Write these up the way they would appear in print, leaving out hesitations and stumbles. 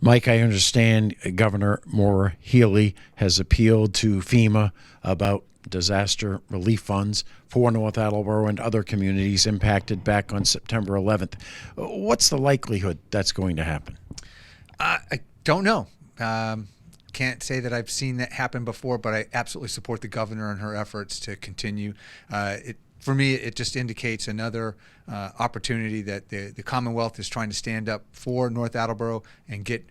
Mike, I understand Governor Maura Healey has appealed to FEMA about disaster relief funds for North Attleboro and other communities impacted back on September 11th. What's the likelihood that's going to happen? I don't know. Can't say that I've seen that happen before, but I absolutely support the governor and her efforts to continue. For me, it just indicates another opportunity that the Commonwealth is trying to stand up for North Attleboro and get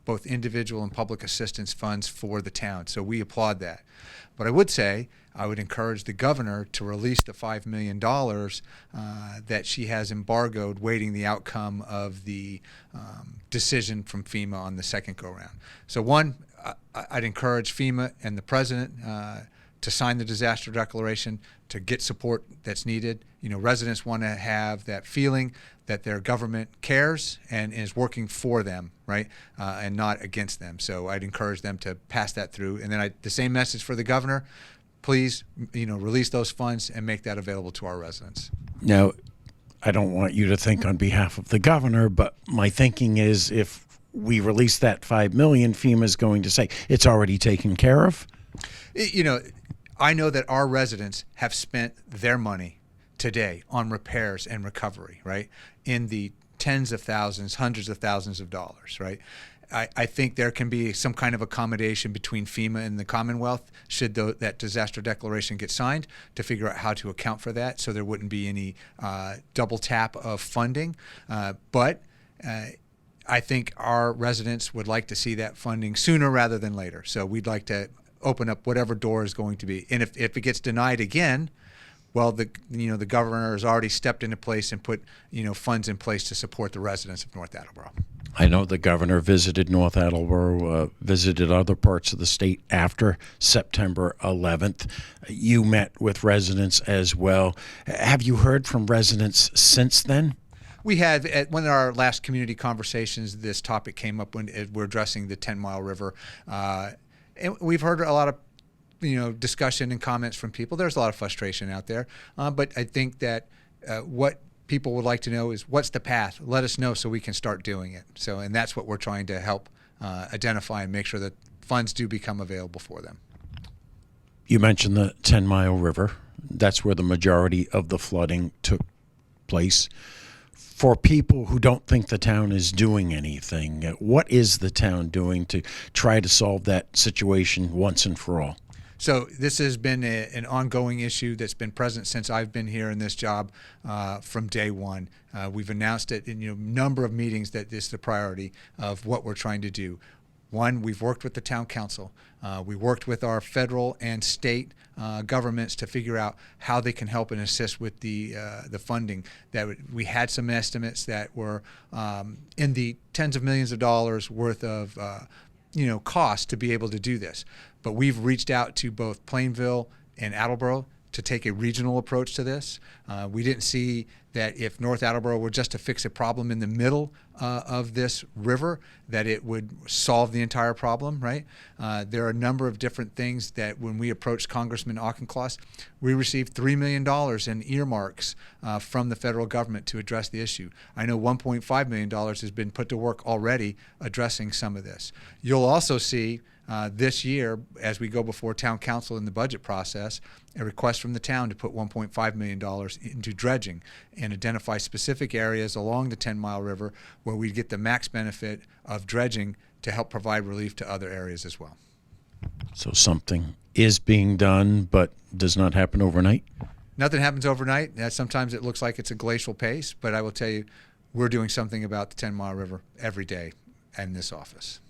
both individual and public assistance funds for the town. So we applaud that. But I would say I would encourage the governor to release the $5 million that she has embargoed, waiting the outcome of the decision from FEMA on the second go-round. So one, I'd encourage FEMA and the president to sign the disaster declaration, to get support that's needed. You know, residents want to have that feeling that their government cares and is working for them, right, and not against them. So I'd encourage them to pass that through. And then the same message for the governor: please, release those funds and make that available to our residents. Now, I don't want you to think on behalf of the governor, but my thinking is if we release that $5 million, FEMA's going to say it's already taken care of. I know that our residents have spent their money today on repairs and recovery, right, in the tens of thousands, hundreds of thousands of dollars, right? I think there can be some kind of accommodation between FEMA and the Commonwealth should that disaster declaration get signed, to figure out how to account for that so there wouldn't be any double tap of funding. But I think our residents would like to see that funding sooner rather than later. So we'd like to open up whatever door is going to be. And if it gets denied again, well, the governor has already stepped into place and put funds in place to support the residents of North Attleboro. I know the governor visited North Attleboro, visited other parts of the state after September 11th. You met with residents as well. Have you heard from residents since then? We had, at one of our last community conversations, this topic came up when we're addressing the 10 Mile River. And we've heard a lot of discussion and comments from people. There's a lot of frustration out there. But I think that what people would like to know is, what's the path? Let us know so we can start doing it. And that's what we're trying to help identify and make sure that funds do become available for them. You mentioned the 10 Mile River. That's where the majority of the flooding took place. For people who don't think the town is doing anything, what is the town doing to try to solve that situation once and for all? So this has been an ongoing issue that's been present since I've been here in this job from day one. We've announced it in a number of meetings that this is the priority of what we're trying to do. One, we've worked with the town council. We worked with our federal and state governments to figure out how they can help and assist with the funding. That we had some estimates that were in the tens of millions of dollars worth of cost to be able to do this. But we've reached out to both Plainville and Attleboro to take a regional approach to this. We didn't see that if North Attleboro were just to fix a problem in the middle of this river, that it would solve the entire problem, right? There are a number of different things that when we approached Congressman Auchincloss, we received $3 million in earmarks from the federal government to address the issue. I know $1.5 million has been put to work already addressing some of this. You'll also see this year, as we go before town council in the budget process, a request from the town to put $1.5 million into dredging and identify specific areas along the 10 Mile River where we get the max benefit of dredging to help provide relief to other areas as well. So something is being done, but does not happen overnight? Nothing happens overnight. Sometimes it looks like it's a glacial pace, but I will tell you, we're doing something about the 10 Mile River every day in this office.